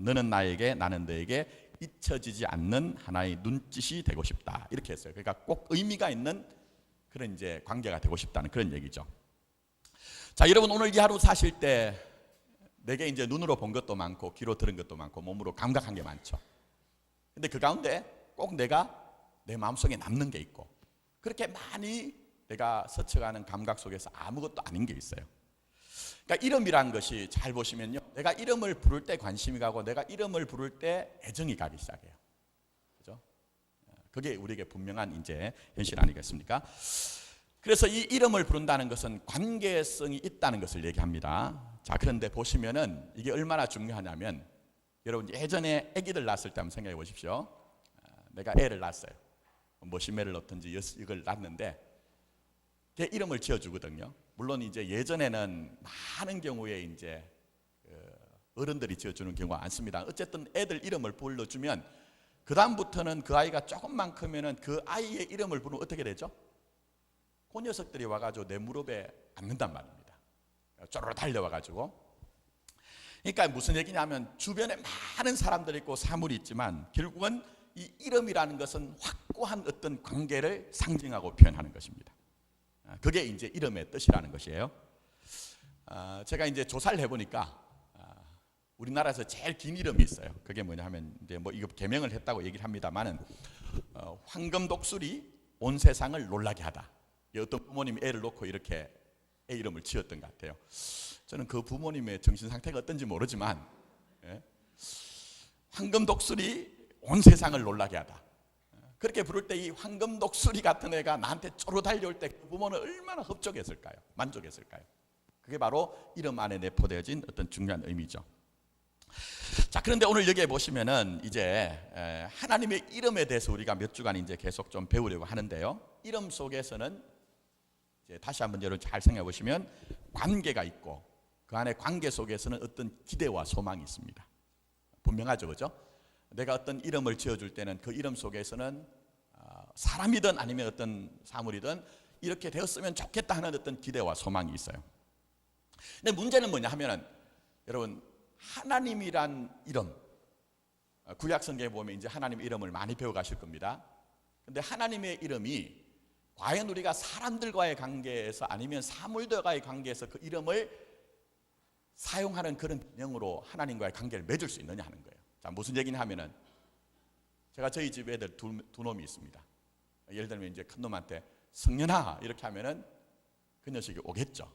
너는 나에게 나는 너에게 잊혀지지 않는 하나의 눈짓이 되고 싶다 이렇게 했어요. 그러니까 꼭 의미가 있는 그런 이제 관계가 되고 싶다는 그런 얘기죠. 자, 여러분 오늘 이 하루 사실 때 내게 이제 눈으로 본 것도 많고 귀로 들은 것도 많고 몸으로 감각한 게 많죠. 근데 그 가운데 꼭 내가 내 마음속에 남는 게 있고 그렇게 많이 내가 스쳐가는 감각 속에서 아무것도 아닌 게 있어요. 그러니까 이름이란 것이 잘 보시면요, 내가 이름을 부를 때 관심이 가고 내가 이름을 부를 때 애정이 가기 시작해요. 그죠? 그게 우리에게 분명한 이제 현실 아니겠습니까? 그래서 이 이름을 부른다는 것은 관계성이 있다는 것을 얘기합니다. 자, 그런데 보시면은 이게 얼마나 중요하냐면 여러분 예전에 아기들 낳았을 때 한번 생각해 보십시오. 내가 애를 낳았어요. 머시매를 넣든지 이걸 낳았는데 걔 이름을 지어주거든요. 물론 이제 예전에는 많은 경우에 이제 어른들이 지어주는 경우가 많습니다. 어쨌든 애들 이름을 불러주면 그 다음부터는 그 아이가 조금만 크면은 그 아이의 이름을 부르면 어떻게 되죠? 그 녀석들이 와가지고 내 무릎에 앉는단 말입니다. 쪼르르 달려와가지고. 그러니까 무슨 얘기냐면 주변에 많은 사람들이 있고 사물이 있지만 결국은 이 이름이라는 것은 확고한 어떤 관계를 상징하고 표현하는 것입니다. 그게 이제 이름의 뜻이라는 것이에요. 제가 이제 조사를 해보니까 우리나라에서 제일 긴 이름이 있어요. 그게 뭐냐 하면 이제 뭐 이거 개명을 했다고 얘기를 합니다만은 황금독수리 온 세상을 놀라게 하다. 어떤 부모님이 애를 놓고 이렇게 애 이름을 지었던 것 같아요. 저는 그 부모님의 정신 상태가 어떤지 모르지만 황금독수리 온 세상을 놀라게 하다. 그렇게 부를 때 이 황금독수리 같은 애가 나한테 쪼르 달려올 때 그 부모는 얼마나 흡족했을까요? 만족했을까요? 그게 바로 이름 안에 내포되어진 어떤 중요한 의미죠. 자, 그런데 오늘 여기에 보시면은 이제 하나님의 이름에 대해서 우리가 몇 주간 이제 계속 좀 배우려고 하는데요. 이름 속에서는 이제 다시 한번 여러분 잘 생각해 보시면 관계가 있고 그 안에 관계 속에서는 어떤 기대와 소망이 있습니다. 분명하죠, 그죠? 내가 어떤 이름을 지어줄 때는 그 이름 속에서는 사람이든 아니면 어떤 사물이든 이렇게 되었으면 좋겠다 하는 어떤 기대와 소망이 있어요. 근데 문제는 뭐냐 하면은 여러분 하나님이란 이름, 구약 성경에 보면 이제 하나님의 이름을 많이 배워가실 겁니다. 근데 하나님의 이름이 과연 우리가 사람들과의 관계에서 아니면 사물들과의 관계에서 그 이름을 사용하는 그런 기능으로 하나님과의 관계를 맺을 수 있느냐 하는 거예요. 자, 무슨 얘기냐 하면은 제가 저희 집 애들 두 놈이 있습니다. 예를 들면 이제 큰 놈한테 성년아 이렇게 하면은 그 녀석이 오겠죠.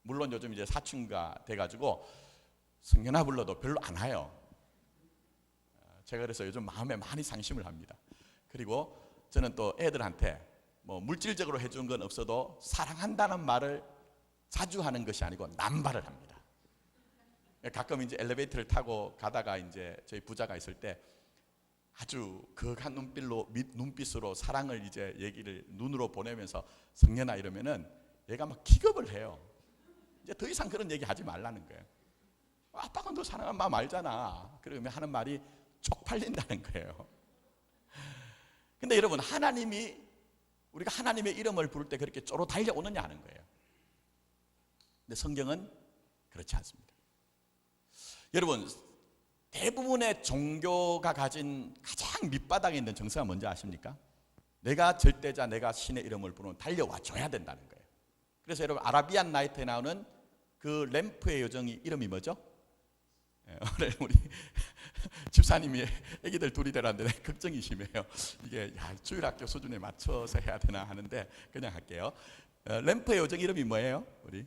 물론 요즘 이제 사춘기가 돼가지고 성년아 불러도 별로 안 와요. 제가 그래서 요즘 마음에 많이 상심을 합니다. 그리고 저는 또 애들한테 뭐 물질적으로 해주는 건 없어도 사랑한다는 말을 자주 하는 것이 아니고 남발을 합니다. 가끔 이제 엘리베이터를 타고 가다가 이제 저희 부자가 있을 때 아주 거한 눈빛으로 사랑을 이제 얘기를 눈으로 보내면서 성년아 이러면은 얘가 막 기겁을 해요. 이제 더 이상 그런 얘기 하지 말라는 거예요. 아빠가 너 사랑하는 마음 알잖아. 그러면 하는 말이 쪽팔린다는 거예요. 근데 여러분 우리가 하나님의 이름을 부를 때 그렇게 쪼로 달려오느냐 하는 거예요. 근데 성경은 그렇지 않습니다. 여러분 대부분의 종교가 가진 가장 밑바닥에 있는 정서가 뭔지 아십니까? 내가 절대자, 내가 신의 이름을 부르면 달려와 줘야 된다는 거예요. 그래서 여러분 아라비안 나이트에 나오는 그 램프의 요정이 이름이 뭐죠? 오늘 우리 집사님이 애기들 둘이 되라는데 걱정이 심해요. 이게 주일학교 수준에 맞춰서 해야 되나 하는데 그냥 할게요. 램프의 요정 이름이 뭐예요? 우리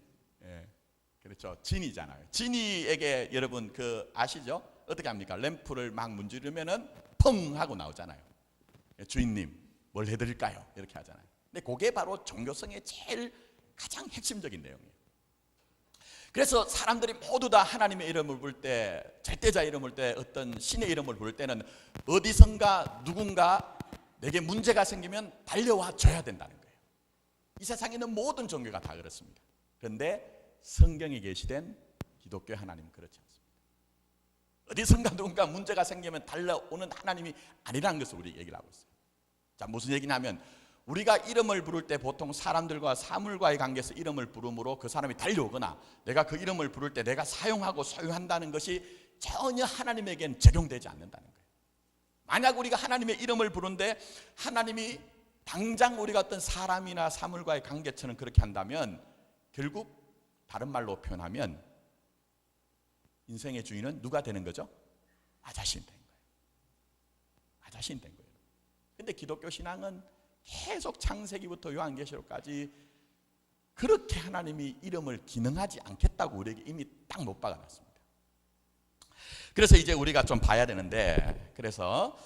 그렇죠. 지니잖아요. 지니에게 여러분 그 아시죠? 어떻게 합니까? 램프를 막 문지르면은 펑 하고 나오잖아요. 주인님 뭘 해드릴까요? 이렇게 하잖아요. 근데 그게 바로 종교성의 제일 가장 핵심적인 내용이에요. 그래서 사람들이 모두 다 하나님의 이름을 부를 때, 절대자 이름을 부를 때, 어떤 신의 이름을 부를 때는 어디선가 누군가 내게 문제가 생기면 달려와 줘야 된다는 거예요. 이 세상에 있는 모든 종교가 다 그렇습니다. 그런데 성경에 계시된 기독교 하나님은 그렇지 않습니다. 어디선가 누군가 문제가 생기면 달려오는 하나님이 아니라는 것을 우리 얘기를 하고 있어요. 자, 무슨 얘기냐면 우리가 이름을 부를 때 보통 사람들과 사물과의 관계에서 이름을 부름으로 그 사람이 달려오거나 내가 그 이름을 부를 때 내가 사용하고 소유한다는 것이 전혀 하나님에겐 적용되지 않는다는 거예요. 만약 우리가 하나님의 이름을 부르는데 하나님이 당장 우리가 어떤 사람이나 사물과의 관계처럼 그렇게 한다면 결국 다른 말로 표현하면 인생의 주인은 누가 되는 거죠? 나 자신 된 거예요. 나 자신 된 거예요. 근데 기독교 신앙은 계속 창세기부터 요한계시록까지 그렇게 하나님이 이름을 기능하지 않겠다고 우리에게 이미 딱 못 박아놨습니다. 그래서 이제 우리가 좀 봐야 되는데, 그래서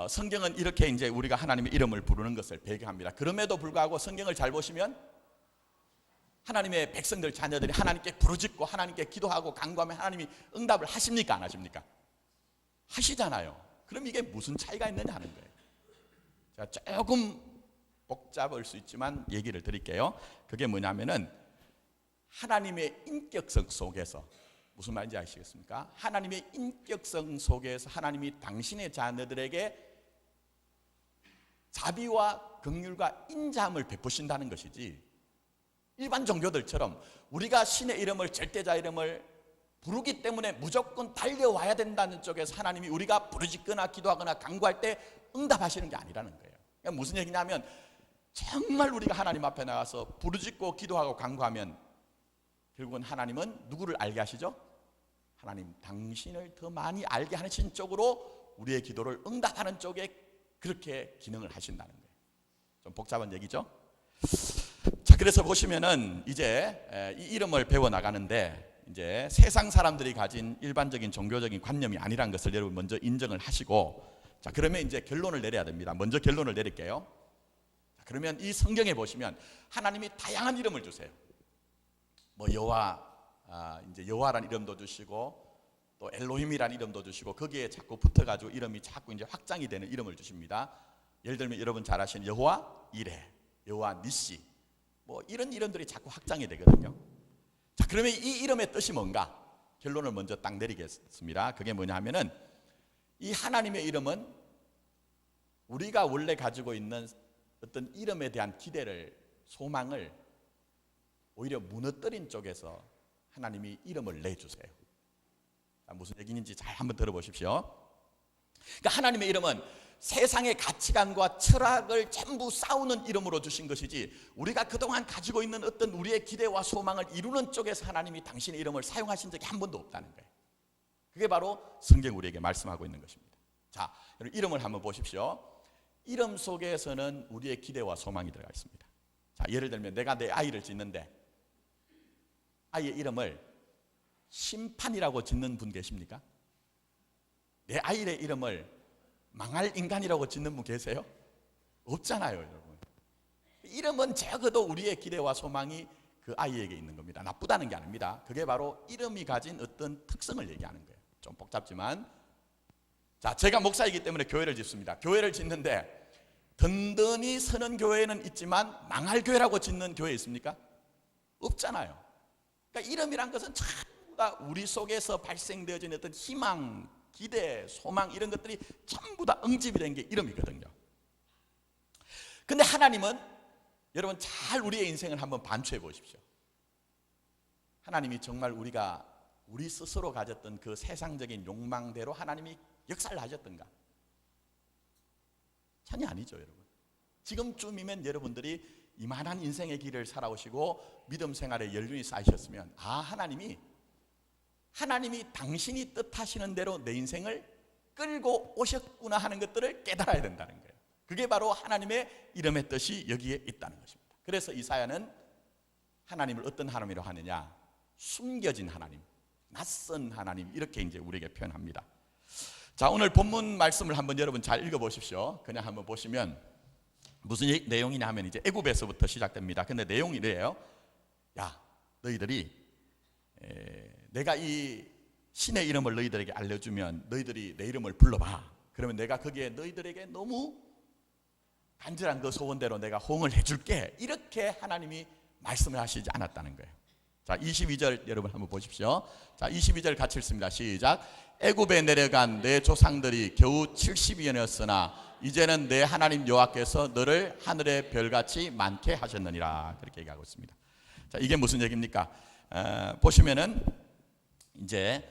성경은 이렇게 이제 우리가 하나님의 이름을 부르는 것을 배경합니다. 그럼에도 불구하고 성경을 잘 보시면 하나님의 백성들, 자녀들이 하나님께 부르짖고 하나님께 기도하고 간구하면 하나님이 응답을 하십니까? 안 하십니까? 하시잖아요. 그럼 이게 무슨 차이가 있느냐 하는 거예요. 제가 조금 복잡할 수 있지만 얘기를 드릴게요. 그게 뭐냐면은 하나님의 인격성 속에서, 무슨 말인지 아시겠습니까? 하나님의 인격성 속에서 하나님이 당신의 자녀들에게 자비와 긍휼과 인자함을 베푸신다는 것이지, 일반 종교들처럼 우리가 신의 이름을, 절대자 이름을 부르기 때문에 무조건 달려와야 된다는 쪽에서 하나님이 우리가 부르짖거나 기도하거나 간구할 때 응답하시는 게 아니라는 거예요. 그러니까 무슨 얘기냐면 정말 우리가 하나님 앞에 나가서 부르짖고 기도하고 간구하면 결국은 하나님은 누구를 알게 하시죠? 하나님 당신을 더 많이 알게 하신 쪽으로 우리의 기도를 응답하는 쪽에 그렇게 기능을 하신다는 거예요. 좀 복잡한 얘기죠? 자, 그래서 보시면은 이제 이 이름을 배워 나가는데 이제 세상 사람들이 가진 일반적인 종교적인 관념이 아니란 것을 여러분 먼저 인정을 하시고, 자, 그러면 이제 결론을 내려야 됩니다. 먼저 결론을 내릴게요. 자, 그러면 이 성경에 보시면 하나님이 다양한 이름을 주세요. 뭐 여호와, 이제 여호와라는 이름도 주시고 또 엘로힘이라는 이름도 주시고 거기에 자꾸 붙어가지고 이름이 자꾸 이제 확장이 되는 이름을 주십니다. 예를 들면 여러분 잘 아시는 여호와 이레, 여호와 니시, 뭐 이런 이름들이 자꾸 확장이 되거든요. 자, 그러면 이 이름의 뜻이 뭔가? 결론을 먼저 딱 내리겠습니다. 그게 뭐냐 하면은 이 하나님의 이름은 우리가 원래 가지고 있는 어떤 이름에 대한 기대를, 소망을 오히려 무너뜨린 쪽에서 하나님이 이름을 내주세요. 자, 무슨 얘기인지 잘 한번 들어보십시오. 그러니까 하나님의 이름은 세상의 가치관과 철학을 전부 싸우는 이름으로 주신 것이지, 우리가 그동안 가지고 있는 어떤 우리의 기대와 소망을 이루는 쪽에서 하나님이 당신의 이름을 사용하신 적이 한 번도 없다는 거예요. 그게 바로 성경 우리에게 말씀하고 있는 것입니다. 자, 여러분 이름을 한번 보십시오. 이름 속에서는 우리의 기대와 소망이 들어가 있습니다. 자, 예를 들면 내가 내 아이를 짓는데 아이의 이름을 심판이라고 짓는 분 계십니까? 내 아이의 이름을 망할 인간이라고 짓는 분 계세요? 없잖아요, 여러분. 이름은 적어도 우리의 기대와 소망이 그 아이에게 있는 겁니다. 나쁘다는 게 아닙니다. 그게 바로 이름이 가진 어떤 특성을 얘기하는 거예요. 좀 복잡지만, 자, 제가 목사이기 때문에 교회를 짓습니다. 교회를 짓는데 든든히 서는 교회는 있지만 망할 교회라고 짓는 교회 있습니까? 없잖아요. 그러니까 이름이란 것은 전부 다 우리 속에서 발생되어진 어떤 희망, 기대, 소망 이런 것들이 전부 다 응집이 된 게 이름이거든요. 근데 하나님은, 여러분 잘 우리의 인생을 한번 반추해 보십시오. 하나님이 정말 우리가 우리 스스로 가졌던 그 세상적인 욕망대로 하나님이 역사를 하셨던가? 전혀 아니죠, 여러분. 지금쯤이면 여러분들이 이만한 인생의 길을 살아오시고 믿음 생활에 연륜이 쌓이셨으면, 아, 하나님이 당신이 뜻하시는 대로 내 인생을 끌고 오셨구나 하는 것들을 깨달아야 된다는 거예요. 그게 바로 하나님의 이름의 뜻이 여기에 있다는 것입니다. 그래서 이사야는 하나님을 어떤 하나님이라고 하느냐? 숨겨진 하나님, 낯선 하나님, 이렇게 이제 우리에게 표현합니다. 자, 오늘 본문 말씀을 한번 여러분 잘 읽어보십시오. 그냥 한번 보시면 무슨 내용이냐 하면 이제 애굽에서부터 시작됩니다. 근데 내용이 이래요. 야, 너희들이 내가 이 신의 이름을 너희들에게 알려주면 너희들이 내 이름을 불러봐. 그러면 내가 거기에 너희들에게 너무 간절한 그 소원대로 내가 호응을 해줄게. 이렇게 하나님이 말씀을 하시지 않았다는 거예요. 자, 22절 여러분 한번 보십시오. 자, 22절 같이 읽습니다. 시작. 애굽에 내려간 내 조상들이 겨우 70년이었으나 이제는 내 하나님 여호와께서 너를 하늘의 별같이 많게 하셨느니라. 그렇게 얘기하고 있습니다. 자, 이게 무슨 얘기입니까? 보시면은 이제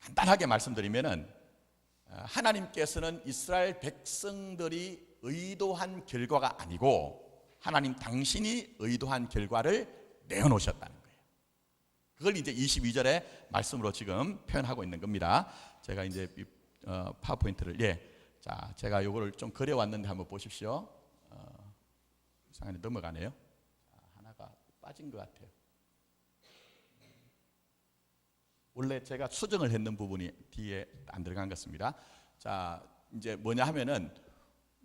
간단하게 말씀드리면은 하나님께서는 이스라엘 백성들이 의도한 결과가 아니고 하나님 당신이 의도한 결과를 내어놓으셨다는 거예요. 그걸 이제 22절의 말씀으로 지금 표현하고 있는 겁니다. 제가 이제 파워포인트를 자, 제가 요거를 좀 그려왔는데 한번 보십시오. 이상하게 넘어가네요. 자, 하나가 빠진 것 같아요. 원래 제가 수정을 했는 부분이 뒤에 안 들어간 것 같습니다. 자, 이제 뭐냐 하면은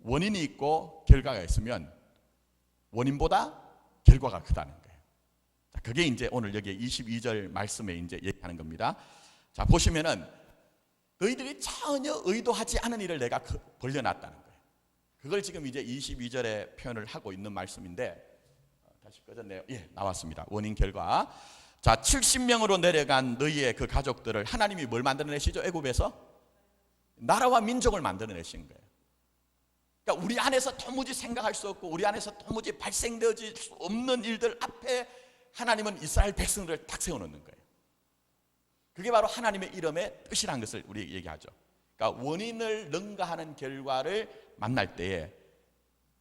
원인이 있고 결과가 있으면 원인보다 결과가 크다는 거예요. 자, 그게 이제 오늘 여기 22절 말씀에 이제 얘기하는 겁니다. 자, 보시면은 너희들이 전혀 의도하지 않은 일을 내가 벌려놨다는 거예요. 그걸 지금 이제 22절에 표현을 하고 있는 말씀인데, 다시 꺼졌네요. 나왔습니다. 원인 결과. 자, 70명으로 내려간 너희의 그 가족들을 하나님이 뭘 만들어내시죠? 애굽에서 나라와 민족을 만들어내신 거예요. 그러니까 우리 안에서 도무지 생각할 수 없고 우리 안에서 도무지 발생되어질 수 없는 일들 앞에 하나님은 이스라엘 백성들을 딱 세워놓는 거예요. 그게 바로 하나님의 이름의 뜻이라는 것을 우리 얘기하죠. 그러니까 원인을 능가하는 결과를 만날 때에,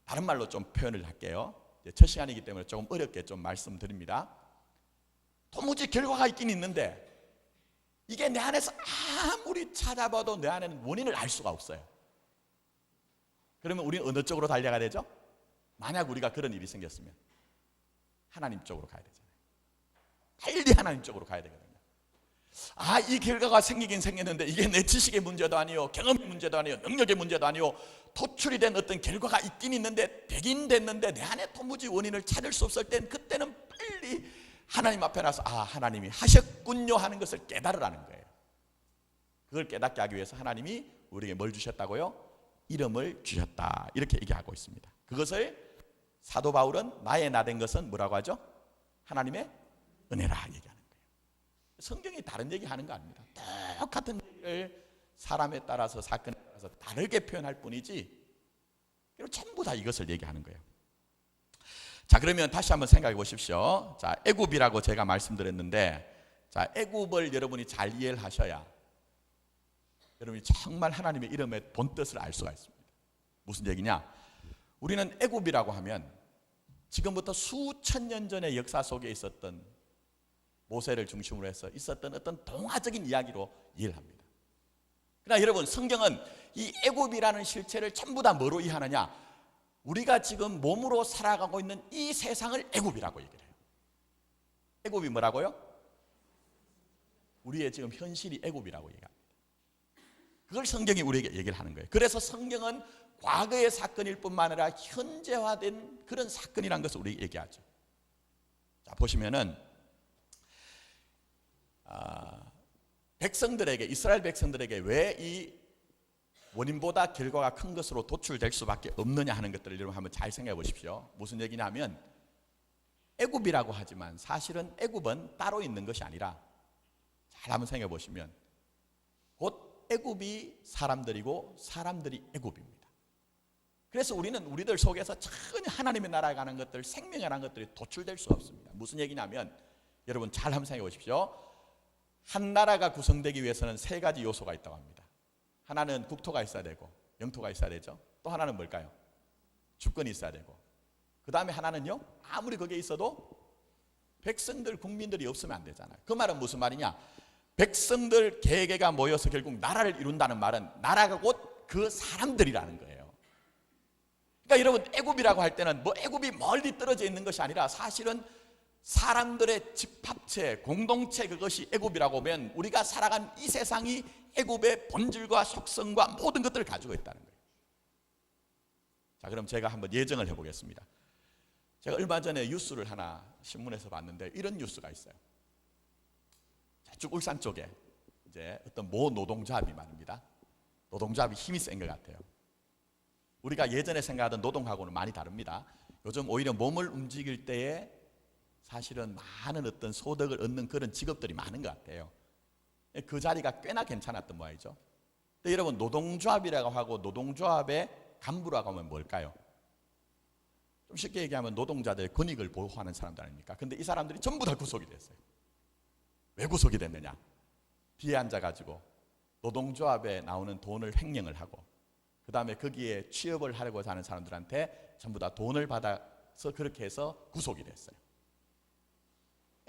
다른 말로 좀 표현을 할게요. 첫 시간이기 때문에 조금 어렵게 좀 말씀드립니다. 도무지 결과가 있긴 있는데 이게 내 안에서 아무리 찾아봐도 내 안에는 원인을 알 수가 없어요. 그러면 우리는 어느 쪽으로 달려가야 되죠? 만약 우리가 그런 일이 생겼으면 하나님 쪽으로 가야 되잖아요. 빨리 하나님 쪽으로 가야 되거든요. 이 결과가 생기긴 생겼는데 이게 내 지식의 문제도 아니요, 경험의 문제도 아니요, 능력의 문제도 아니요, 도출이 된 어떤 결과가 있긴 있는데 되긴 됐는데 내 안에 도무지 원인을 찾을 수 없을 땐 그때는 빨리 하나님 앞에 나서 하나님이 하셨군요 하는 것을 깨달으라는 거예요. 그걸 깨닫게 하기 위해서 하나님이 우리에게 뭘 주셨다고요? 이름을 주셨다, 이렇게 얘기하고 있습니다. 그것을 사도 바울은 나의 나 된 것은 뭐라고 하죠? 하나님의 은혜라 얘기하는 거예요. 성경이 다른 얘기하는 거 아닙니다. 똑같은 얘기를 사람에 따라서 사건에 따라서 다르게 표현할 뿐이지 전부 다 이것을 얘기하는 거예요. 자, 그러면 다시 한번 생각해 보십시오. 자, 애굽이라고 제가 말씀드렸는데, 자, 애굽을 여러분이 잘 이해를 하셔야 여러분이 정말 하나님의 이름의 본뜻을 알 수가 있습니다. 무슨 얘기냐? 우리는 애굽이라고 하면 지금부터 수천 년 전의 역사 속에 있었던, 모세를 중심으로 해서 있었던 어떤 동화적인 이야기로 이해를 합니다. 그러나 여러분, 성경은 이 애굽이라는 실체를 전부 다 뭐로 이해하느냐? 우리가 지금 몸으로 살아가고 있는 이 세상을 애굽이라고 얘기를 해요. 애굽이 뭐라고요? 우리의 지금 현실이 애굽이라고 얘기합니다. 그걸 성경이 우리에게 얘기를 하는 거예요. 그래서 성경은 과거의 사건일 뿐만 아니라 현재화된 그런 사건이라는 것을 우리에게 얘기하죠. 자, 보시면은 백성들에게, 이스라엘 백성들에게 왜 이 원인보다 결과가 큰 것으로 도출될 수밖에 없느냐 하는 것들을 여러분 한번 잘 생각해 보십시오. 무슨 얘기냐면 애굽이라고 하지만 사실은 애굽은 따로 있는 것이 아니라, 잘 한번 생각해 보시면 곧 애굽이 사람들이고 사람들이 애굽입니다. 그래서 우리는 우리들 속에서 전혀 하나님의 나라에 관한 것들, 생명에 관한 것들이 도출될 수 없습니다. 무슨 얘기냐면 여러분 잘 한번 생각해 보십시오. 한 나라가 구성되기 위해서는 세 가지 요소가 있다고 합니다. 하나는 국토가 있어야 되고, 영토가 있어야 되죠. 또 하나는 뭘까요? 주권이 있어야 되고, 그 다음에 하나는요, 아무리 거기에 있어도 백성들, 국민들이 없으면 안 되잖아요. 그 말은 무슨 말이냐? 백성들 개개가 모여서 결국 나라를 이룬다는 말은 나라가 곧 그 사람들이라는 거예요. 그러니까 여러분, 애굽이라고 할 때는 뭐 애굽이 멀리 떨어져 있는 것이 아니라 사실은 사람들의 집합체, 공동체, 그것이 애굽이라고 하면 우리가 살아간 이 세상이 애굽의 본질과 속성과 모든 것들을 가지고 있다는 거예요. 자, 그럼 제가 한번 예정을 해보겠습니다. 제가 얼마 전에 뉴스를 하나 신문에서 봤는데 이런 뉴스가 있어요. 저쪽 울산 쪽에 이제 어떤 모 노동조합이 말입니다. 노동조합이 힘이 센 것 같아요. 우리가 예전에 생각하던 노동하고는 많이 다릅니다. 요즘 오히려 몸을 움직일 때에 사실은 많은 어떤 소득을 얻는 그런 직업들이 많은 것 같아요. 그 자리가 꽤나 괜찮았던 모양이죠. 근데 여러분, 노동조합이라고 하고 노동조합의 간부라고 하면 뭘까요? 좀 쉽게 얘기하면 노동자들의 권익을 보호하는 사람들 아닙니까? 근데 이 사람들이 전부 다 구속이 됐어요. 왜 구속이 됐느냐? 뒤에 앉아가지고 노동조합에 나오는 돈을 횡령을 하고 그 다음에 거기에 취업을 하려고 하는 사람들한테 전부 다 돈을 받아서 그렇게 해서 구속이 됐어요.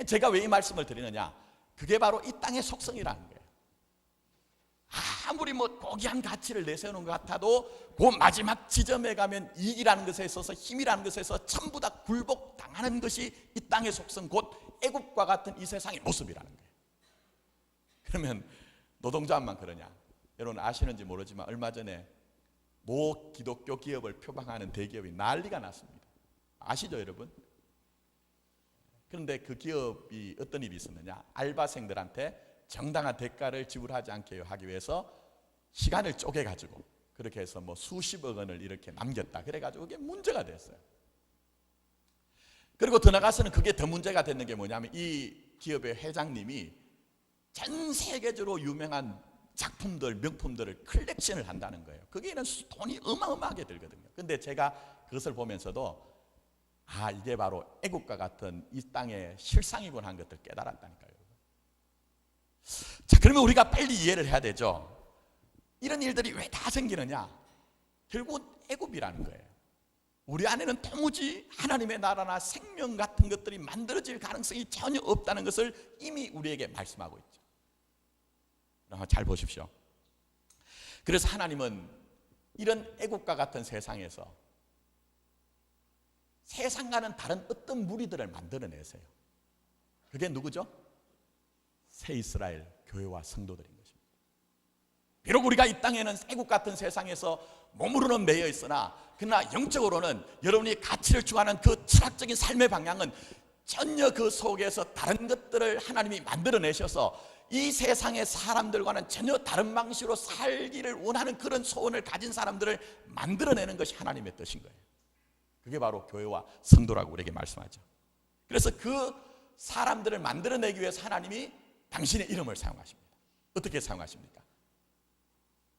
제가 왜 이 말씀을 드리느냐, 그게 바로 이 땅의 속성이라는 거예요. 아무리 뭐 고귀한 가치를 내세우는 것 같아도 그 마지막 지점에 가면 이익이라는 것에 있어서, 힘이라는 것에 있어서 전부 다 굴복당하는 것이 이 땅의 속성, 곧 애국과 같은 이 세상의 모습이라는 거예요. 그러면 노동조합만 그러냐? 여러분 아시는지 모르지만 얼마 전에 모 기독교 기업을 표방하는 대기업이 난리가 났습니다. 아시죠 여러분? 그런데 그 기업이 어떤 일이 있었느냐, 알바생들한테 정당한 대가를 지불하지 않게 하기 위해서 시간을 쪼개가지고 그렇게 해서 뭐 수십억 원을 이렇게 남겼다, 그래가지고 그게 문제가 됐어요. 그리고 더 나가서는 그게 더 문제가 됐는 게 뭐냐면, 이 기업의 회장님이 전 세계적으로 유명한 작품들, 명품들을 컬렉션을 한다는 거예요. 거기에는 돈이 어마어마하게 들거든요. 근데 제가 그것을 보면서도 이게 바로 애국과 같은 이 땅의 실상이군 한 것들 깨달았다니까요. 자, 그러면 우리가 빨리 이해를 해야 되죠. 이런 일들이 왜 다 생기느냐? 결국 애국이라는 거예요. 우리 안에는 도무지 하나님의 나라나 생명 같은 것들이 만들어질 가능성이 전혀 없다는 것을 이미 우리에게 말씀하고 있죠. 잘 보십시오. 그래서 하나님은 이런 애국과 같은 세상에서 세상과는 다른 어떤 무리들을 만들어내세요. 그게 누구죠? 새 이스라엘 교회와 성도들인 것입니다. 비록 우리가 이 땅에는 애국 같은 세상에서 몸으로는 매여 있으나, 그러나 영적으로는 여러분이 가치를 추구하는 그 철학적인 삶의 방향은 전혀 그 속에서 다른 것들을 하나님이 만들어내셔서 이 세상의 사람들과는 전혀 다른 방식으로 살기를 원하는 그런 소원을 가진 사람들을 만들어내는 것이 하나님의 뜻인 거예요. 그게 바로 교회와 성도라고 우리에게 말씀하죠. 그래서 그 사람들을 만들어내기 위해서 하나님이 당신의 이름을 사용하십니다. 어떻게 사용하십니까?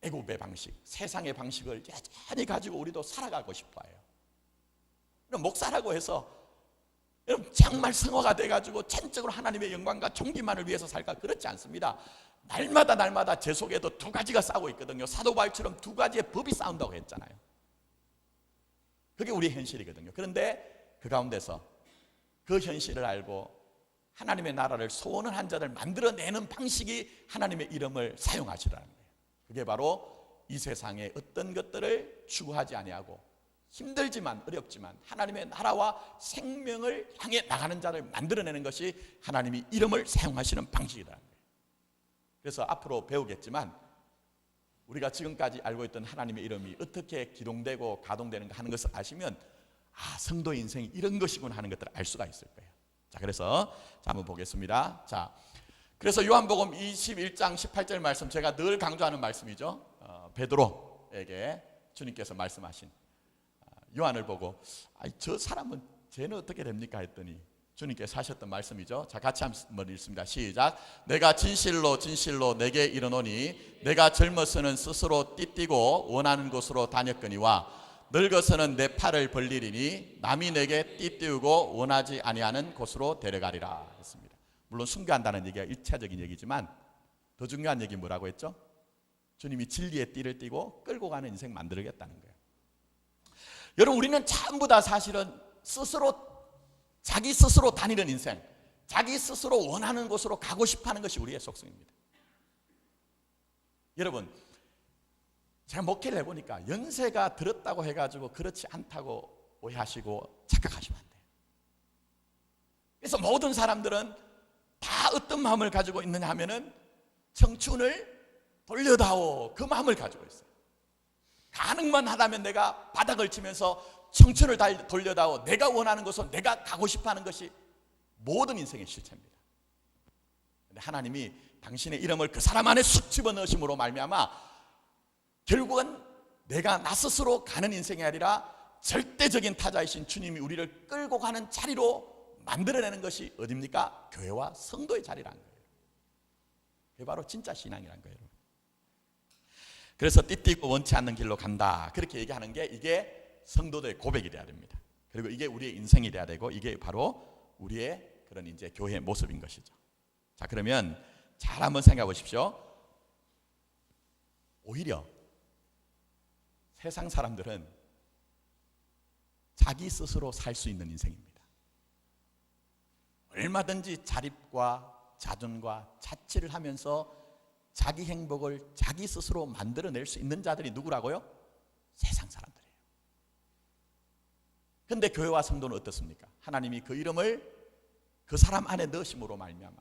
애국의 방식, 세상의 방식을 여전히 가지고 우리도 살아가고 싶어해요. 목사라고 해서 정말 성화가 돼가지고 전적으로 하나님의 영광과 존귀만을 위해서 살까? 그렇지 않습니다. 날마다 제 속에도 두 가지가 싸우고 있거든요. 사도 바울처럼 두 가지의 법이 싸운다고 했잖아요. 그게 우리의 현실이거든요. 그런데 그 가운데서 그 현실을 알고 하나님의 나라를 소원을 한 자들 만들어내는 방식이 하나님의 이름을 사용하시라는 거예요. 그게 바로 이 세상의 어떤 것들을 추구하지 아니하고 힘들지만 어렵지만 하나님의 나라와 생명을 향해 나가는 자를 만들어내는 것이 하나님이 이름을 사용하시는 방식이라는 거예요. 그래서 앞으로 배우겠지만 우리가 지금까지 알고 있던 하나님의 이름이 어떻게 기동되고 가동되는가 하는 것을 아시면 성도의 인생이 이런 것이구나 하는 것들을 알 수가 있을 거예요. 자, 그래서 한번 보겠습니다. 자, 그래서 요한복음 21장 18절 말씀, 제가 늘 강조하는 말씀이죠. 베드로에게 주님께서 말씀하신, 요한을 보고 저 사람은 쟤는 어떻게 됩니까 했더니 주님께서 하셨던 말씀이죠. 자, 같이 한번 읽습니다. 시작. 내가 진실로 내게 이르노니 내가 젊어서는 스스로 띠띠고 원하는 곳으로 다녔거니와 늙어서는 내 팔을 벌리리니 남이 내게 띠띠우고 원하지 아니하는 곳으로 데려가리라 했습니다. 물론 순교한다는 얘기가 일차적인 얘기지만 더 중요한 얘기 뭐라고 했죠? 주님이 진리의 띠를 띠고 끌고 가는 인생 만들겠다는 거예요. 여러분, 우리는 전부 다 사실은 자기 스스로 다니는 인생, 자기 스스로 원하는 곳으로 가고 싶어하는 것이 우리의 속성입니다. 여러분, 제가 목회를 해보니까 연세가 들었다고 해가지고 그렇지 않다고 오해하시고 착각하시면 안 돼요. 그래서 모든 사람들은 다 어떤 마음을 가지고 있느냐 하면은 청춘을 돌려다오, 그 마음을 가지고 있어요. 가능만 하다면 내가 바닥을 치면서 청춘을 돌려다오, 내가 원하는 곳으로 내가 가고 싶어하는 것이 모든 인생의 실체입니다. 그런데 하나님이 당신의 이름을 그 사람 안에 쑥 집어넣으심으로 말미암아 결국은 내가 나 스스로 가는 인생이 아니라 절대적인 타자이신 주님이 우리를 끌고 가는 자리로 만들어내는 것이 어디입니까? 교회와 성도의 자리라는 거예요. 그게 바로 진짜 신앙이라는 거예요. 그래서 띠띠고 원치 않는 길로 간다, 그렇게 얘기하는 게 이게 성도들의 고백이 돼야 됩니다. 그리고 이게 우리의 인생이 돼야 되고 이게 바로 우리의 그런 이제 교회의 모습인 것이죠. 자, 그러면 잘 한번 생각해 보십시오. 오히려 세상 사람들은 자기 스스로 살 수 있는 인생입니다. 얼마든지 자립과 자존과 자치를 하면서 자기 행복을 자기 스스로 만들어낼 수 있는 자들이 누구라고요? 세상 사람들이에요. 그런데 교회와 성도는 어떻습니까? 하나님이 그 이름을 그 사람 안에 넣으심으로 말미암아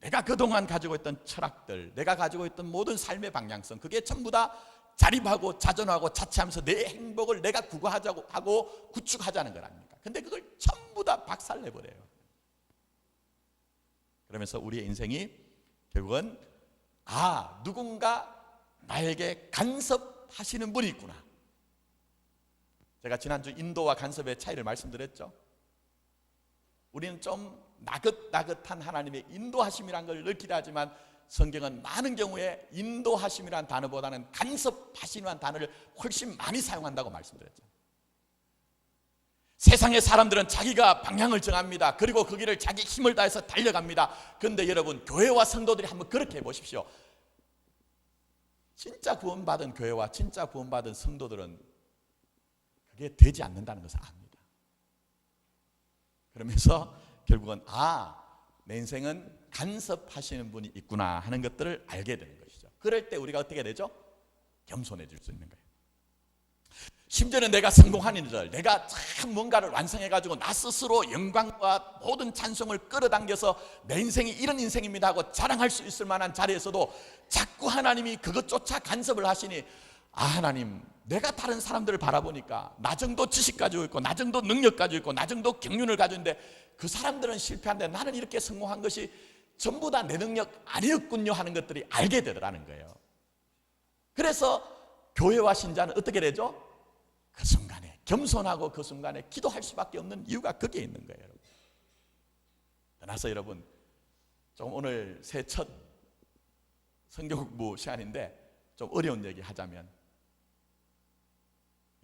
내가 그동안 가지고 있던 철학들, 내가 가지고 있던 모든 삶의 방향성, 그게 전부 다 자립하고 자존하고 자치하면서 내 행복을 내가 구가하자고 하고 구축하자는 것 아닙니까? 근데 그걸 전부 다 박살내버려요. 그러면서 우리의 인생이 결국은 누군가 나에게 간섭하시는 분이 있구나. 제가 지난주 인도와 간섭의 차이를 말씀드렸죠. 우리는 좀 나긋나긋한 하나님의 인도하심이란 걸 넣기도 하지만 성경은 많은 경우에 인도하심이란 단어보다는 간섭하심이란 단어를 훨씬 많이 사용한다고 말씀드렸죠. 세상의 사람들은 자기가 방향을 정합니다. 그리고 그 길을 자기 힘을 다해서 달려갑니다. 그런데 여러분, 교회와 성도들이 한번 그렇게 해보십시오. 진짜 구원받은 교회와 진짜 구원받은 성도들은 그게 되지 않는다는 것을 압니다. 그러면서 결국은 내 인생은 간섭하시는 분이 있구나 하는 것들을 알게 되는 것이죠. 그럴 때 우리가 어떻게 되죠? 겸손해질 수 있는 거예요. 심지어는 내가 성공하는 일, 내가 참 뭔가를 완성해가지고 나 스스로 영광과 모든 찬송을 끌어당겨서 내 인생이 이런 인생입니다 하고 자랑할 수 있을 만한 자리에서도 자꾸 하나님이 그것조차 간섭을 하시니 하나님, 내가 다른 사람들을 바라보니까 나 정도 지식 가지고 있고 나 정도 능력 가지고 있고 나 정도 경륜을 가지고 있는데 그 사람들은 실패한데 나는 이렇게 성공한 것이 전부 다 내 능력 아니었군요 하는 것들이 알게 되더라는 거예요. 그래서 교회와 신자는 어떻게 되죠? 그 순간에 겸손하고 그 순간에 기도할 수밖에 없는 이유가 거기에 있는 거예요. 여러분. 떠나서 여러분, 좀 오늘 새 첫 성경 공부 시간인데 좀 어려운 얘기 하자면,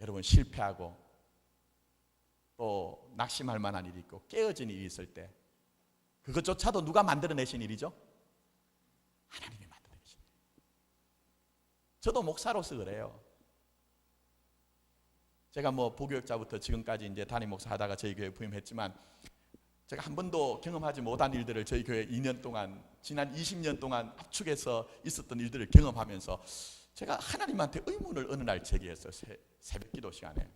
여러분 실패하고 또 낙심할 만한 일이 있고 깨어진 일이 있을 때 그것조차도 누가 만들어내신 일이죠? 하나님이 만들어내신 일이에요. 저도 목사로서 그래요. 제가 부교육자부터 지금까지 이제 담임 목사 하다가 저희 교회에 부임했지만 제가 한 번도 경험하지 못한 일들을 저희 교회 2년 동안, 지난 20년 동안 압축해서 있었던 일들을 경험하면서 제가 하나님한테 의문을 어느 날 제기했어요. 새벽 기도 시간에.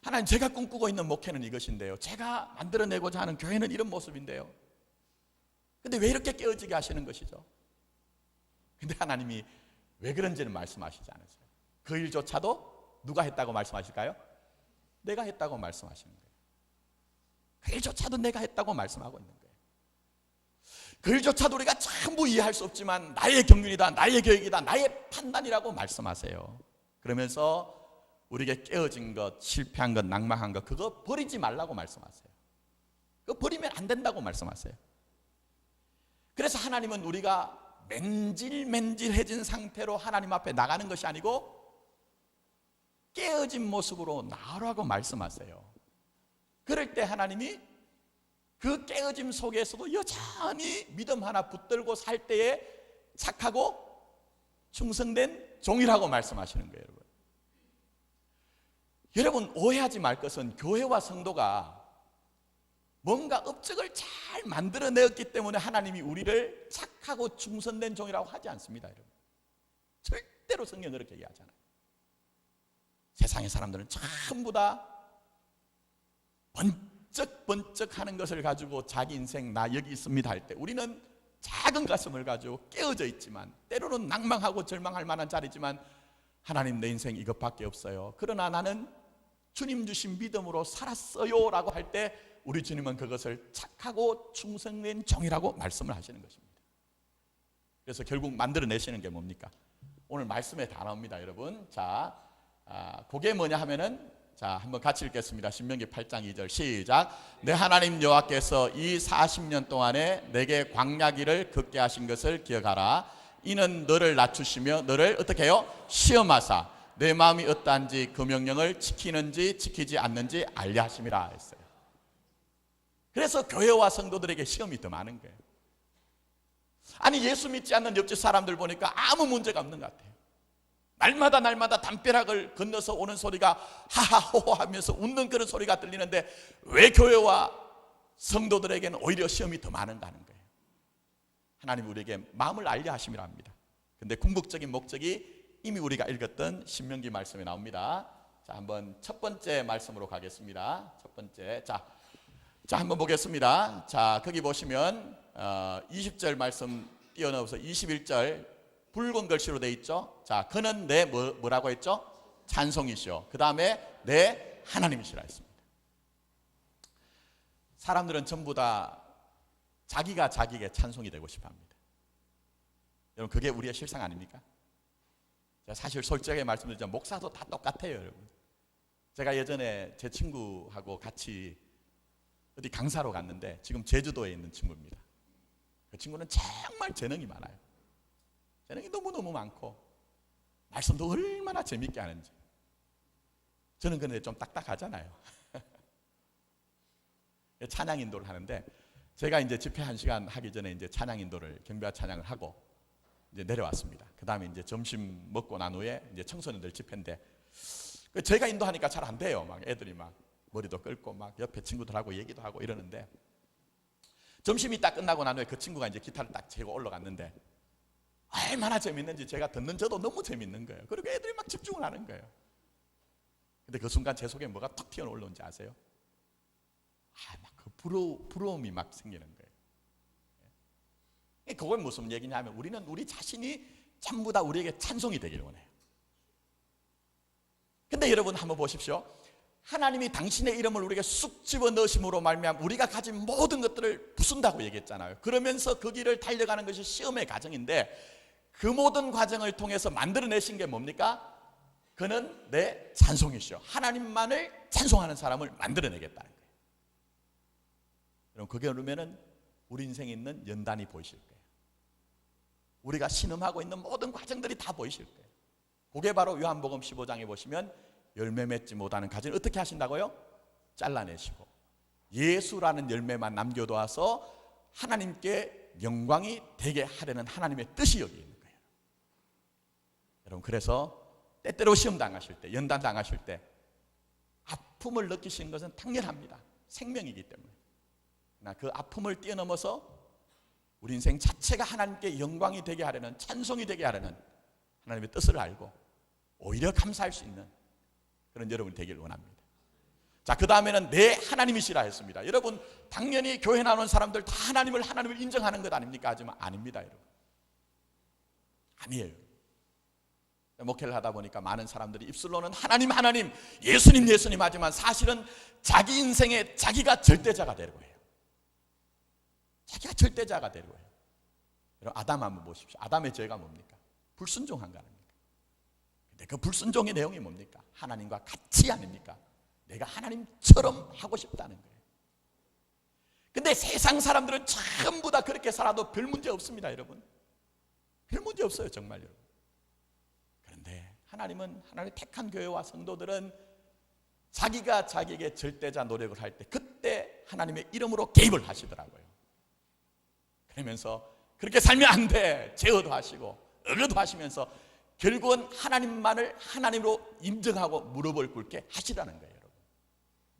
하나님, 제가 꿈꾸고 있는 목회는 이것인데요, 제가 만들어내고자 하는 교회는 이런 모습인데요, 근데 왜 이렇게 깨어지게 하시는 것이죠? 근데 하나님이 왜 그런지는 말씀하시지 않으세요. 그 일조차도 누가 했다고 말씀하실까요? 내가 했다고 말씀하시는 거예요. 그 일조차도 내가 했다고 말씀하고 있는 거예요. 그 일조차도 우리가 전부 이해할 수 없지만 나의 경륜이다, 나의 계획이다, 나의 판단이라고 말씀하세요. 그러면서 우리에게 깨어진 것, 실패한 것, 낭망한 것, 그거 버리지 말라고 말씀하세요. 그거 버리면 안 된다고 말씀하세요. 그래서 하나님은 우리가 맨질맨질해진 상태로 하나님 앞에 나가는 것이 아니고 깨어진 모습으로 나오라고 말씀하세요. 그럴 때 하나님이 그 깨어짐 속에서도 여전히 믿음 하나 붙들고 살 때에 착하고 충성된 종이라고 말씀하시는 거예요. 여러분, 오해하지 말 것은 교회와 성도가 뭔가 업적을 잘 만들어내었기 때문에 하나님이 우리를 착하고 충성된 종이라고 하지 않습니다. 여러분, 절대로 성경은 그렇게 얘기하잖아요. 세상의 사람들은 전부 다 번쩍번쩍 하는 것을 가지고 자기 인생 나 여기 있습니다 할 때, 우리는 작은 가슴을 가지고 깨어져 있지만 때로는 낭망하고 절망할 만한 자리지만 하나님, 내 인생 이것밖에 없어요, 그러나 나는 주님 주신 믿음으로 살았어요 라고 할 때 우리 주님은 그것을 착하고 충성된 종이라고 말씀을 하시는 것입니다. 그래서 결국 만들어내시는 게 뭡니까? 오늘 말씀에 다 나옵니다. 여러분, 자, 그게 뭐냐 하면은, 자, 한번 같이 읽겠습니다. 신명기 8장 2절 시작. 내 하나님 여호와께서 이 40년 동안에 내게 광야길을 걷게 하신 것을 기억하라. 이는 너를 낮추시며 너를 어떻게 해요? 시험하사 내 마음이 어떠한지 그 명령을 지키는지 지키지 않는지 알려 하심이라 했어요. 그래서 교회와 성도들에게 시험이 더 많은 거예요. 아니 예수 믿지 않는 옆집 사람들 보니까 아무 문제가 없는 것 같아요. 날마다 담벼락을 건너서 오는 소리가 하하호호 하면서 웃는 그런 소리가 들리는데 왜 교회와 성도들에게는 오히려 시험이 더 많은가 하는 거예요. 하나님 우리에게 마음을 알려 하심이라 합니다. 근데 궁극적인 목적이 이미 우리가 읽었던 신명기 말씀에 나옵니다. 자, 한번 첫 번째 말씀으로 가겠습니다. 첫 번째. 자, 한번 보겠습니다. 자, 거기 보시면 20절 말씀 띄어넣어서 21절 붉은 글씨로 되어 있죠. 자, 그는 내 뭐라고 했죠? 찬송이시오. 그 다음에 내 하나님이시라 했습니다. 사람들은 전부 다 자기가 자기에게 찬송이 되고 싶어 합니다. 여러분 그게 우리의 실상 아닙니까? 제가 사실 솔직하게 말씀드리자면 목사도 다 똑같아요, 여러분. 제가 예전에 제 친구하고 같이 어디 강사로 갔는데 지금 제주도에 있는 친구입니다. 그 친구는 정말 재능이 많아요. 재능이 너무너무 많고 말씀도 얼마나 재밌게 하는지. 저는 근데 좀 딱딱하잖아요. 찬양 인도를 하는데 제가 이제 집회 1시간 하기 전에 이제 찬양 인도를 경배와 찬양을 하고 이제 내려왔습니다. 그 다음에 이제 점심 먹고 난 후에 이제 청소년들 집회인데 제가 인도하니까 잘 안 돼요. 막 애들이 막 머리도 끌고 막 옆에 친구들하고 얘기도 하고 이러는데 점심이 딱 끝나고 난 후에 그 친구가 이제 기타를 딱 재고 올라갔는데 얼마나 재밌는지 제가 듣는 저도 너무 재밌는 거예요. 그리고 애들이 막 집중을 하는 거예요. 근데 그 순간 제 속에 뭐가 툭 튀어 올라온지 아세요? 막 그 부러움이 막 생기는 거예요. 그건 무슨 얘기냐면 우리는 우리 자신이 전부 다 우리에게 찬송이 되기를 원해요. 근데 여러분 한번 보십시오. 하나님이 당신의 이름을 우리에게 쑥 집어넣으심으로 말미암아 우리가 가진 모든 것들을 부순다고 얘기했잖아요. 그러면서 그 길을 달려가는 것이 시험의 과정인데 그 모든 과정을 통해서 만들어내신 게 뭡니까? 그는 내 찬송이시오. 하나님만을 찬송하는 사람을 만들어내겠다는 거예요. 여러분 그게 그러면은 우리 인생에 있는 연단이 보이실 거예요. 우리가 신음하고 있는 모든 과정들이 다 보이실 거예요. 그게 바로 요한복음 15장에 보시면 열매 맺지 못하는 가지를 어떻게 하신다고요? 잘라내시고 예수라는 열매만 남겨둬서 하나님께 영광이 되게 하려는 하나님의 뜻이 여기 있는 거예요. 여러분 그래서 때때로 시험 당하실 때, 연단 당하실 때 아픔을 느끼시는 것은 당연합니다. 생명이기 때문에. 그러나 그 아픔을 뛰어넘어서 우리 인생 자체가 하나님께 영광이 되게 하려는, 찬송이 되게 하려는 하나님의 뜻을 알고 오히려 감사할 수 있는 그런 여러분이 되기를 원합니다. 자, 그 다음에는 내 하나님이시라 했습니다. 여러분 당연히 교회 나오는 사람들 다 하나님을 인정하는 것 아닙니까? 하지만 아닙니다, 여러분. 아니에요. 목회를 하다 보니까 많은 사람들이 입술로는 하나님, 예수님 하지만 사실은 자기 인생에 자기가 절대자가 되려고 해요. 자기가 절대자가 되려고 해요. 여러분 아담 한번 보십시오. 아담의 죄가 뭡니까? 불순종한 거 아닙니까? 근데 그 불순종의 내용이 뭡니까? 하나님과 같이 아닙니까? 내가 하나님처럼 하고 싶다는 거예요. 근데 세상 사람들은 전부 다 그렇게 살아도 별 문제 없습니다, 여러분. 별 문제 없어요, 정말 여러분. 그런데 하나님의 택한 교회와 성도들은 자기가 자기에게 절대자 노력을 할 때 그때 하나님의 이름으로 개입을 하시더라고요. 그러면서 그렇게 살면 안 돼, 제어도 하시고 억울도 하시면서 결국은 하나님만을 하나님으로 인정하고 무릎을 꿇게 하시라는 거예요, 여러분.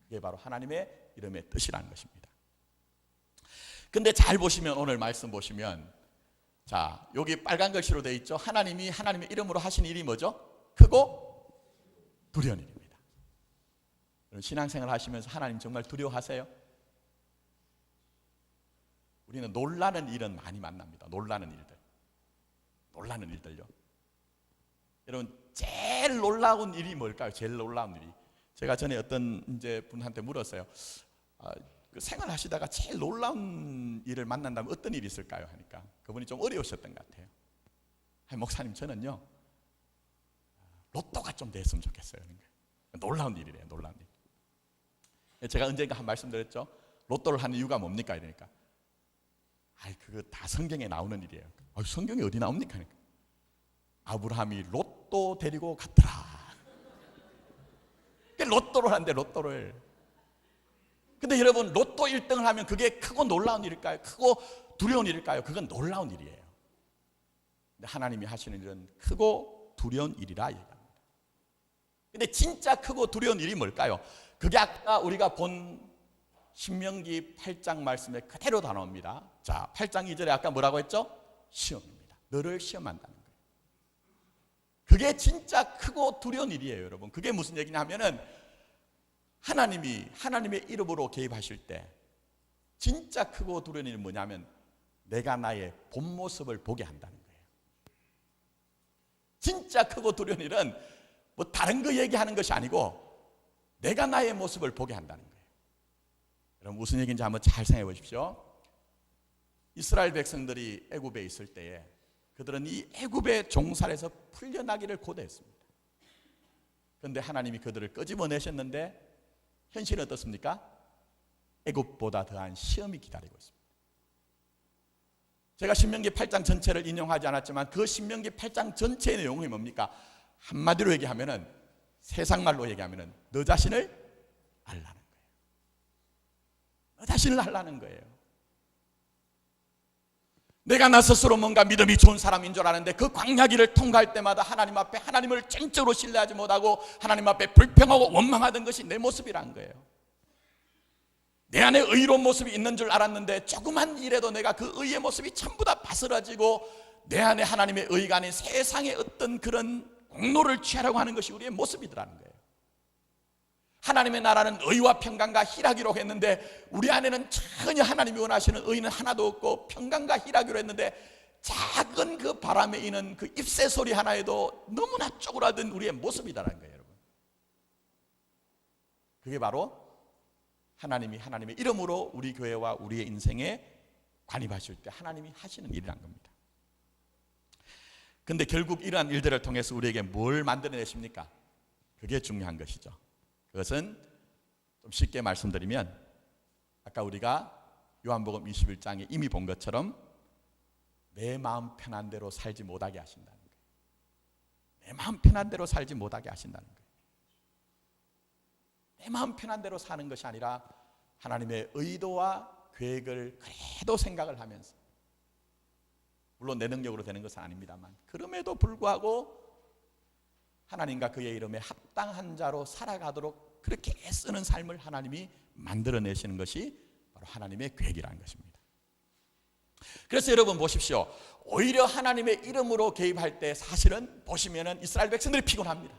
그게 바로 하나님의 이름의 뜻이라는 것입니다. 근데 잘 보시면 오늘 말씀 보시면 자, 여기 빨간 글씨로 되어 있죠. 하나님이 하나님의 이름으로 하신 일이 뭐죠? 크고 두려운 일입니다. 신앙생활 하시면서 하나님 정말 두려워하세요? 우리는 놀라는 일은 많이 만납니다. 놀라는 일들요. 여러분 제일 놀라운 일이 뭘까요? 제일 놀라운 일이. 제가 전에 어떤 이제 분한테 물었어요. 그 생활하시다가 제일 놀라운 일을 만난다면 어떤 일이 있을까요? 하니까 그분이 좀 어려우셨던 것 같아요. 목사님 저는요 로또가 좀 됐으면 좋겠어요. 놀라운 일이래요. 놀라운 일. 제가 언젠가 한 말씀 드렸죠. 로또를 하는 이유가 뭡니까? 이러니까 그거 다 성경에 나오는 일이에요. 성경에 어디 나옵니까? 그러니까 아브라함이 로또 데리고 갔더라. 로또를 하는데 로또를 근데 여러분, 로또 1등을 하면 그게 크고 놀라운 일일까요? 크고 두려운 일일까요? 그건 놀라운 일이에요. 근데 하나님이 하시는 일은 크고 두려운 일이라 얘기합니다. 근데 진짜 크고 두려운 일이 뭘까요? 그게 아까 우리가 본 신명기 8장 말씀에 그대로 다 나옵니다. 자, 8장 2절에 아까 뭐라고 했죠? 시험입니다. 너를 시험한다는 거예요. 그게 진짜 크고 두려운 일이에요, 여러분. 그게 무슨 얘기냐 하면은 하나님이 하나님의 이름으로 개입하실 때 진짜 크고 두려운 일은 뭐냐면 내가 나의 본 모습을 보게 한다는 거예요. 진짜 크고 두려운 일은 뭐 다른 거 얘기하는 것이 아니고 내가 나의 모습을 보게 한다는 거예요. 여러분, 무슨 얘기인지 한번 잘 생각해 보십시오. 이스라엘 백성들이 애굽에 있을 때에 그들은 이 애굽의 종살에서 풀려나기를 고대했습니다. 그런데 하나님이 그들을 끄집어내셨는데 현실은 어떻습니까? 애굽보다 더한 시험이 기다리고 있습니다. 제가 신명기 8장 전체를 인용하지 않았지만 그 신명기 8장 전체의 내용이 뭡니까? 한마디로 얘기하면은, 세상말로 얘기하면은 너 자신을 알라는 거예요. 너 자신을 알라는 거예요. 내가 나 스스로 뭔가 믿음이 좋은 사람인 줄 아는데 그 광야길을 통과할 때마다 하나님 앞에 하나님을 전적으로 신뢰하지 못하고 하나님 앞에 불평하고 원망하던 것이 내 모습이란 거예요. 내 안에 의로운 모습이 있는 줄 알았는데 조그만 일에도 내가 그 의의 모습이 전부 다 바스라지고 내 안에 하나님의 의가 아닌 세상의 어떤 그런 공로를 취하려고 하는 것이 우리의 모습이더라는 거예요. 하나님의 나라는 의와 평강과 희락이라고 했는데 우리 안에는 전혀 하나님이 원하시는 의는 하나도 없고 평강과 희락이라고 했는데 작은 그 바람에 있는 그 잎새 소리 하나에도 너무나 쪼그라든 우리의 모습이다라는 거예요, 여러분. 그게 바로 하나님이 하나님의 이름으로 우리 교회와 우리의 인생에 관입하실 때 하나님이 하시는 일이란 겁니다. 근데 결국 이러한 일들을 통해서 우리에게 뭘 만들어내십니까? 그게 중요한 것이죠. 그것은 좀 쉽게 말씀드리면 아까 우리가 요한복음 21장에 이미 본 것처럼 내 마음 편한 대로 살지 못하게 하신다는 거예요. 내 마음 편한 대로 살지 못하게 하신다는 거예요. 내 마음 편한 대로 사는 것이 아니라 하나님의 의도와 계획을 그래도 생각을 하면서, 물론 내 능력으로 되는 것은 아닙니다만 그럼에도 불구하고 하나님과 그의 이름에 합당한 자로 살아가도록 그렇게 애쓰는 삶을 하나님이 만들어내시는 것이 바로 하나님의 계획이라는 것입니다. 그래서 여러분 보십시오. 오히려 하나님의 이름으로 개입할 때 사실은 보시면은 이스라엘 백성들이 피곤합니다.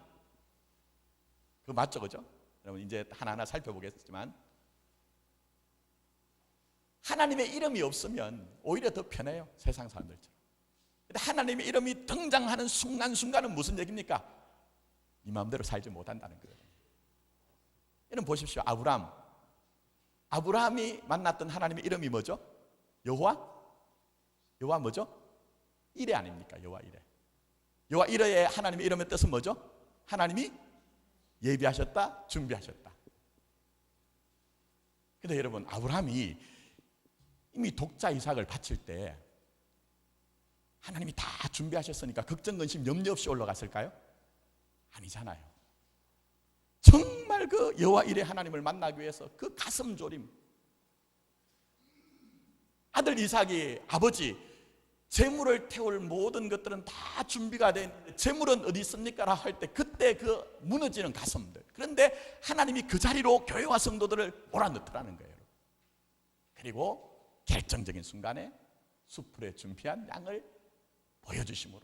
그거 맞죠, 그죠? 여러분 이제 하나하나 살펴보겠지만 하나님의 이름이 없으면 오히려 더 편해요, 세상 사람들처럼. 근데 하나님의 이름이 등장하는 순간순간은 무슨 얘기입니까? 네 마음대로 살지 못한다는 거예요. 여러분 보십시오. 아브라함이 만났던 하나님의 이름이 뭐죠? 여호와 뭐죠? 이레 아닙니까? 여호와 이레. 여호와 이레의 하나님의 이름의 뜻은 뭐죠? 하나님이 예비하셨다, 준비하셨다. 근데 여러분, 아브라함이 이미 독자 이삭을 바칠 때 하나님이 다 준비하셨으니까 걱정, 근심, 염려 없이 올라갔을까요? 아니잖아요. 정말 그 여호와 이레 하나님을 만나기 위해서 그 가슴 졸임, 아들 이삭이 아버지 재물을 태울 모든 것들은 다 준비가 돼 있는데 재물은 어디 있습니까? 라고 할 때 그때 그 무너지는 가슴들. 그런데 하나님이 그 자리로 교회와 성도들을 몰아넣더라는 거예요. 그리고 결정적인 순간에 수풀에 준비한 양을 보여주심으로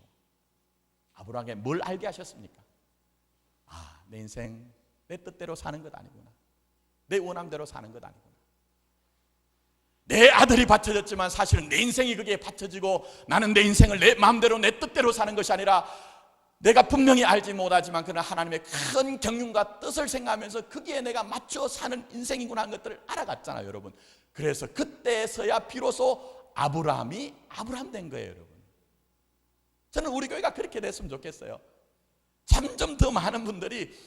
아브라함에게 뭘 알게 하셨습니까? 아, 내 인생 내 뜻대로 사는 것 아니구나. 내 원함대로 사는 것 아니구나. 내 아들이 바쳐졌지만 사실은 내 인생이 그게 바쳐지고 나는 내 인생을 내 마음대로 내 뜻대로 사는 것이 아니라 내가 분명히 알지 못하지만 그러나 하나님의 큰 경륜과 뜻을 생각하면서 거기에 내가 맞춰 사는 인생이구나 하는 것들을 알아갔잖아요, 여러분. 그래서 그때서야 비로소 아브라함이 아브라함 된 거예요, 여러분. 저는 우리 교회가 그렇게 됐으면 좋겠어요. 점점 더 많은 분들이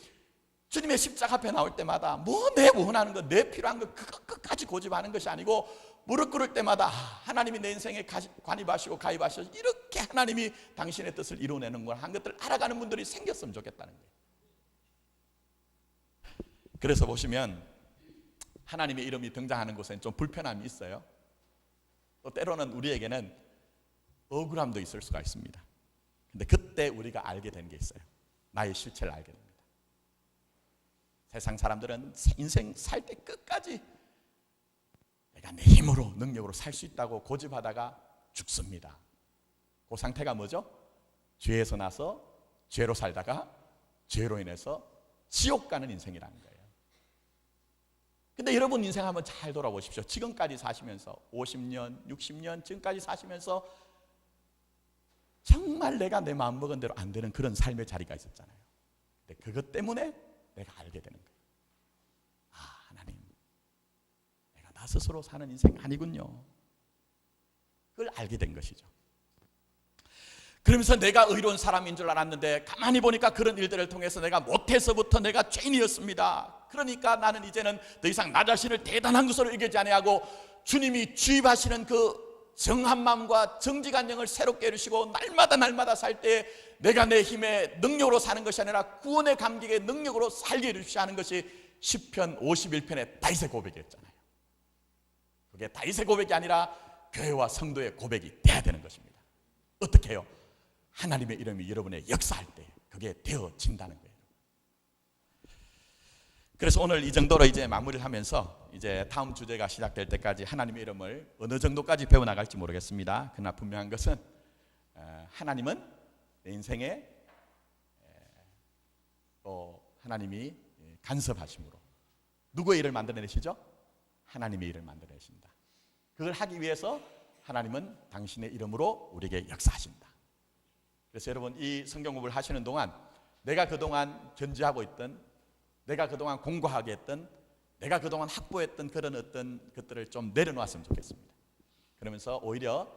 주님의 십자가 앞에 나올 때마다 뭐 내 원하는 것, 내 필요한 것 그것 끝까지 고집하는 것이 아니고 무릎 꿇을 때마다 하나님이 내 인생에 관입하시고 가입하셔서 이렇게 하나님이 당신의 뜻을 이루어내는 걸 한 것들을 알아가는 분들이 생겼으면 좋겠다는 거예요. 그래서 보시면 하나님의 이름이 등장하는 곳에는 좀 불편함이 있어요. 또 때로는 우리에게는 억울함도 있을 수가 있습니다. 근데 그때 우리가 알게 되는 게 있어요. 나의 실체를 알게 됩니다. 세상 사람들은 인생 살 때 끝까지 내가 내 힘으로 능력으로 살 수 있다고 고집하다가 죽습니다. 그 상태가 뭐죠? 죄에서 나서 죄로 살다가 죄로 인해서 지옥 가는 인생이라는 거예요. 근데 여러분 인생 한번 잘 돌아보십시오. 지금까지 사시면서 50년, 60년 지금까지 사시면서 정말 내가 내 마음먹은 대로 안 되는 그런 삶의 자리가 있었잖아요. 근데 그것 때문에 내가 알게 되는 거예요. 아, 하나님, 내가 나 스스로 사는 인생 아니군요. 그걸 알게 된 것이죠. 그러면서 내가 의로운 사람인 줄 알았는데 가만히 보니까 그런 일들을 통해서 내가 못해서부터 내가 죄인이었습니다. 그러니까 나는 이제는 더 이상 나 자신을 대단한 것으로 여기지 아니하고 주님이 주입하시는 그 정한 마음과 정직한 영을 새롭게 해주시고 날마다 살 때 내가 내 힘의 능력으로 사는 것이 아니라 구원의 감격의 능력으로 살게 해주시오 하는 것이 시편 51편의 다윗의 고백이었잖아요. 그게 다윗의 고백이 아니라 교회와 성도의 고백이 돼야 되는 것입니다. 어떻게 해요? 하나님의 이름이 여러분의 역사할 때 그게 되어진다는 거예요. 그래서 오늘 이 정도로 이제 마무리를 하면서 이제 다음 주제가 시작될 때까지 하나님의 이름을 어느 정도까지 배워나갈지 모르겠습니다. 그러나 분명한 것은 하나님은 내 인생에 또 하나님이 간섭하심으로 누구의 일을 만들어내시죠? 하나님의 일을 만들어내신다. 그걸 하기 위해서 하나님은 당신의 이름으로 우리에게 역사하신다. 그래서 여러분 이 성경 공부를 하시는 동안 내가 그동안 견지하고 있던, 내가 그동안 공부하게 했던, 내가 그동안 확보했던 그런 어떤 것들을 좀 내려놓았으면 좋겠습니다. 그러면서 오히려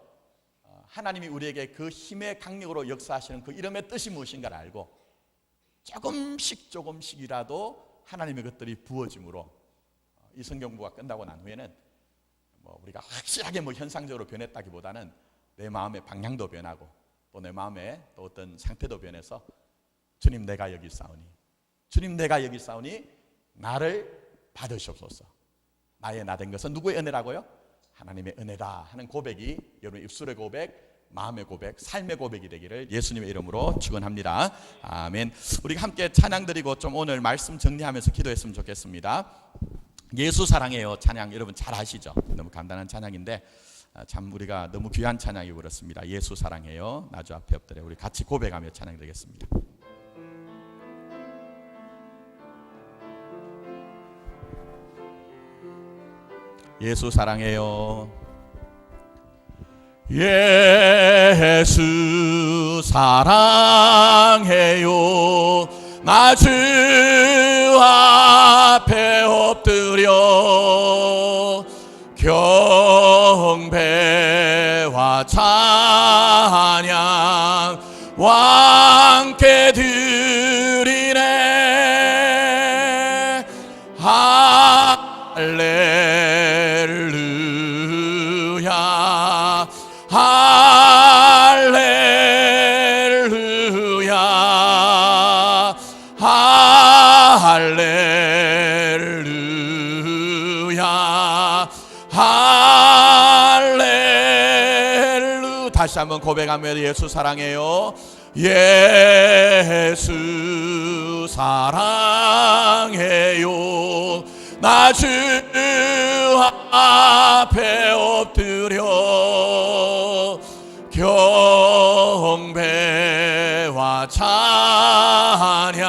하나님이 우리에게 그 힘의 강력으로 역사하시는 그 이름의 뜻이 무엇인가를 알고 조금씩이라도 하나님의 것들이 부어짐으로 이 성경 공부가 끝나고 난 후에는 우리가 확실하게 현상적으로 변했다기보다는 내 마음의 방향도 변하고 또 내 마음의 또 어떤 상태도 변해서 주님 내가 여기 있사오니, 주님 내가 여기 있사오니 나를 받으시옵소서. 나의 나 된 것은 누구의 은혜라고요? 하나님의 은혜다 하는 고백이 여러분의 입술의 고백, 마음의 고백, 삶의 고백이 되기를 예수님의 이름으로 축원합니다. 아멘. 우리가 함께 찬양 드리고 좀 오늘 말씀 정리하면서 기도했으면 좋겠습니다. 예수 사랑해요 찬양 여러분 잘 아시죠? 너무 간단한 찬양인데 참 우리가 너무 귀한 찬양이 그렇습니다. 예수 사랑해요. 나주 앞에 엎드려 우리 같이 고백하며 찬양 드리겠습니다. 예수 사랑해요. 예수 사랑해요. 나 주 앞에 엎드려 경배와 찬양 왕께 드리네. 할렐루야 할렐루야 할렐루야 할렐루. 다시 한번 고백하며 예수 사랑해요. 예수 사랑해요. 나 주 앞에 엎드려 경배와 찬양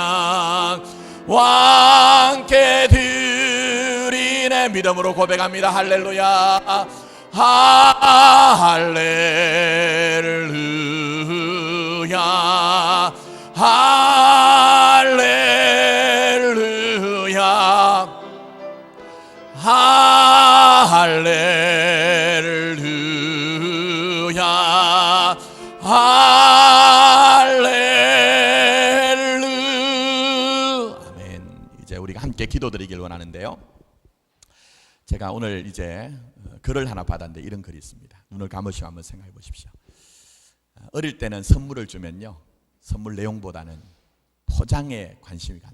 왕께 드리네. 믿음으로 고백합니다. 할렐루야 할렐루야 할렐루야 할렐루야 할렐루. 아멘. 이제 우리가 함께 기도드리길 원하는데요. 제가 오늘 이제 글을 하나 받았는데 이런 글이 있습니다. 눈을 감으시고 한번 생각해 보십시오. 어릴 때는 선물을 주면요 선물 내용보다는 포장에 관심이 간다.